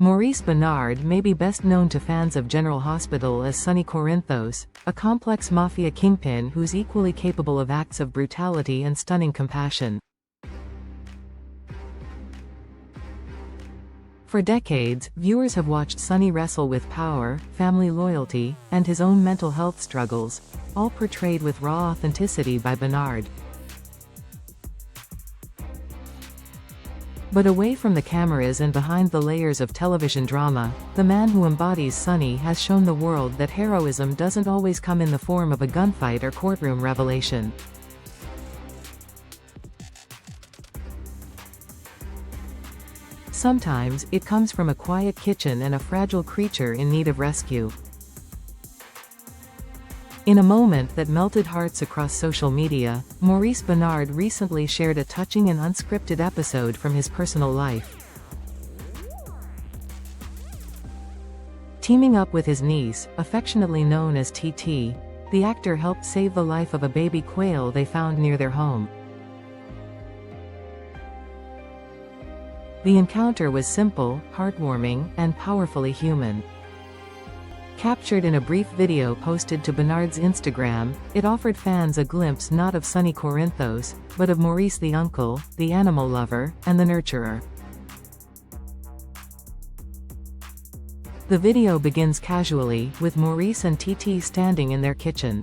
Maurice Benard may be best known to fans of General Hospital as Sonny Corinthos, a complex mafia kingpin who's equally capable of acts of brutality and stunning compassion. For decades, viewers have watched Sonny wrestle with power, family loyalty, and his own mental health struggles, all portrayed with raw authenticity by Benard. But away from the cameras and behind the layers of television drama, the man who embodies Sonny has shown the world that heroism doesn't always come in the form of a gunfight or courtroom revelation. Sometimes, it comes from a quiet kitchen and a fragile creature in need of rescue. In a moment that melted hearts across social media, Maurice Benard recently shared a touching and unscripted episode from his personal life. Teaming up with his niece, affectionately known as TT, the actor helped save the life of a baby quail they found near their home. The encounter was simple, heartwarming, and powerfully human. Captured in a brief video posted to Benard's Instagram, it offered fans a glimpse not of Sonny Corinthos, but of Maurice the uncle, the animal lover, and the nurturer. The video begins casually, with Maurice and TT standing in their kitchen.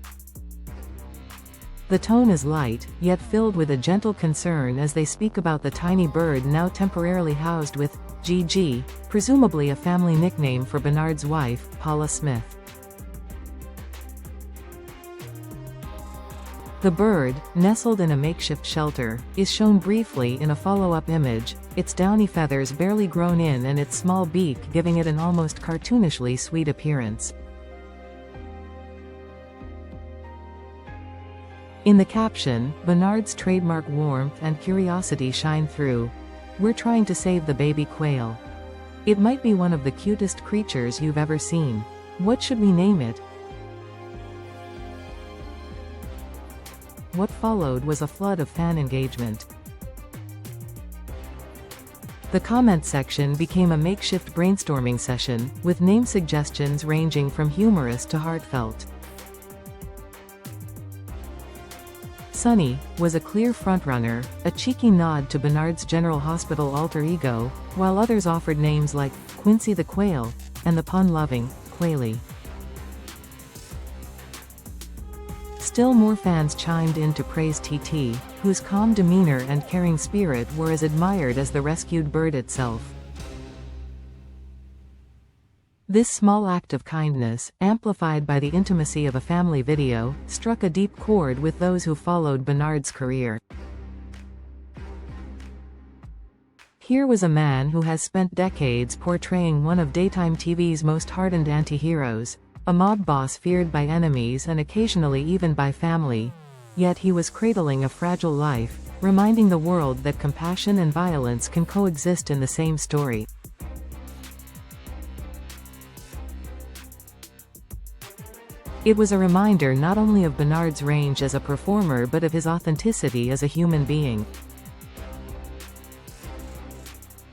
The tone is light, yet filled with a gentle concern as they speak about the tiny bird now temporarily housed with Gigi, presumably a family nickname for Benard's wife, Paula Smith. The bird, nestled in a makeshift shelter, is shown briefly in a follow-up image, its downy feathers barely grown in and its small beak giving it an almost cartoonishly sweet appearance. In the caption, Benard's trademark warmth and curiosity shine through. "We're trying to save the baby quail. It might be one of the cutest creatures you've ever seen. What should we name it?" What followed was a flood of fan engagement. The comment section became a makeshift brainstorming session, with name suggestions ranging from humorous to heartfelt. Sonny was a clear frontrunner, a cheeky nod to Benard's General Hospital alter ego, while others offered names like Quincy the Quail and the pun-loving Quaily. Still more fans chimed in to praise TT, whose calm demeanor and caring spirit were as admired as the rescued bird itself. This small act of kindness, amplified by the intimacy of a family video, struck a deep chord with those who followed Benard's career. Here was a man who has spent decades portraying one of daytime TV's most hardened anti-heroes, a mob boss feared by enemies and occasionally even by family, yet he was cradling a fragile life, reminding the world that compassion and violence can coexist in the same story. It was a reminder not only of Benard's range as a performer but of his authenticity as a human being.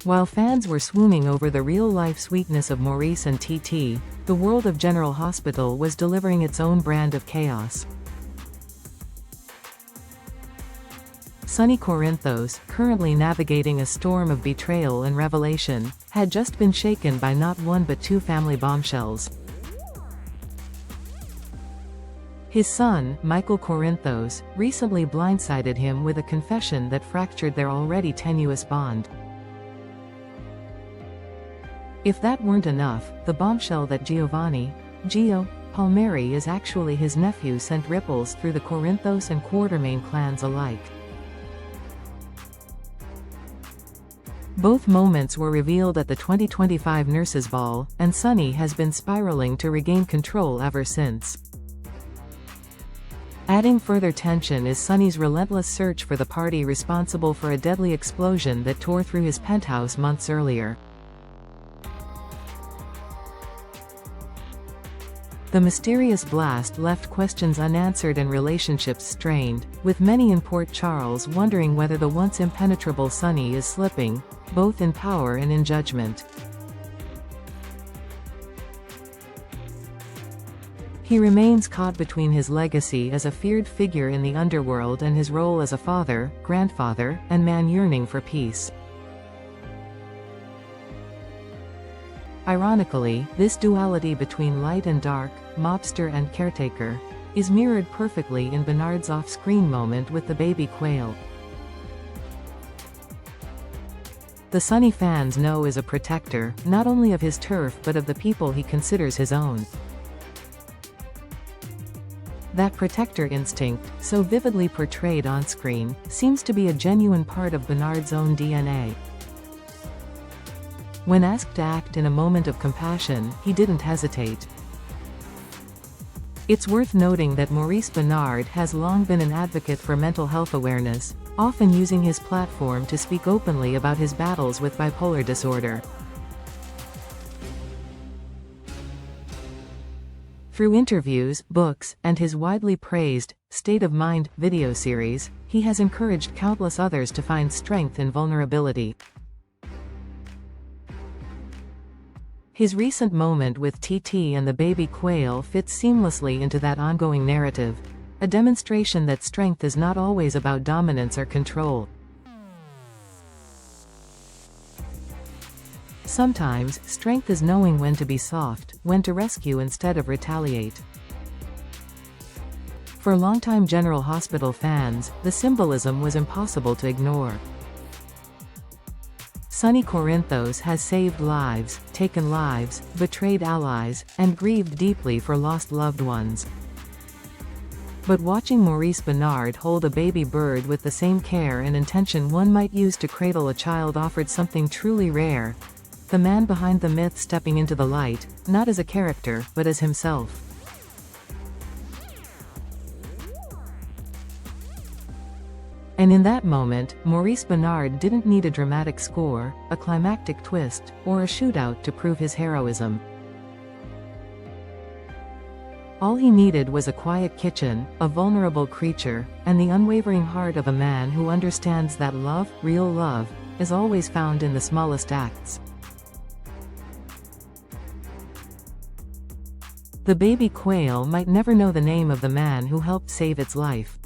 While fans were swooning over the real-life sweetness of Maurice and TT, the world of General Hospital was delivering its own brand of chaos. Sonny Corinthos, currently navigating a storm of betrayal and revelation, had just been shaken by not one but two family bombshells. His son, Michael Corinthos, recently blindsided him with a confession that fractured their already tenuous bond. If that weren't enough, the bombshell that Giovanni, Gio, Palmieri is actually his nephew sent ripples through the Corinthos and Quartermain clans alike. Both moments were revealed at the 2025 Nurses Ball, and Sonny has been spiraling to regain control ever since. Adding further tension is Sonny's relentless search for the party responsible for a deadly explosion that tore through his penthouse months earlier. The mysterious blast left questions unanswered and relationships strained, with many in Port Charles wondering whether the once impenetrable Sonny is slipping, both in power and in judgment. He remains caught between his legacy as a feared figure in the underworld and his role as a father, grandfather, and man yearning for peace. Ironically, this duality between light and dark, mobster and caretaker, is mirrored perfectly in Bernard's off-screen moment with the baby quail. The Sonny fans know is a protector, not only of his turf but of the people he considers his own. That protector instinct, so vividly portrayed on-screen, seems to be a genuine part of Bernard's own DNA. When asked to act in a moment of compassion, he didn't hesitate. It's worth noting that Maurice Benard has long been an advocate for mental health awareness, often using his platform to speak openly about his battles with bipolar disorder. Through interviews, books, and his widely praised State of Mind video series, he has encouraged countless others to find strength in vulnerability. His recent moment with TT and the baby quail fits seamlessly into that ongoing narrative, a demonstration that strength is not always about dominance or control. Sometimes, strength is knowing when to be soft, when to rescue instead of retaliate. For longtime General Hospital fans, the symbolism was impossible to ignore. Sonny Corinthos has saved lives, taken lives, betrayed allies, and grieved deeply for lost loved ones. But watching Maurice Benard hold a baby bird with the same care and intention one might use to cradle a child offered something truly rare. The man behind the myth stepping into the light, not as a character, but as himself. And in that moment, Maurice Benard didn't need a dramatic score, a climactic twist, or a shootout to prove his heroism. All he needed was a quiet kitchen, a vulnerable creature, and the unwavering heart of a man who understands that love, real love, is always found in the smallest acts. The baby quail might never know the name of the man who helped save its life.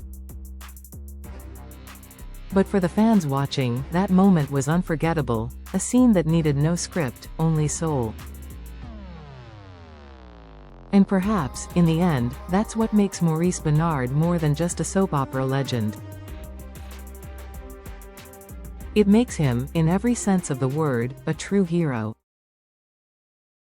But for the fans watching, that moment was unforgettable, a scene that needed no script, only soul. And perhaps, in the end, that's what makes Maurice Benard more than just a soap opera legend. It makes him, in every sense of the word, a true hero.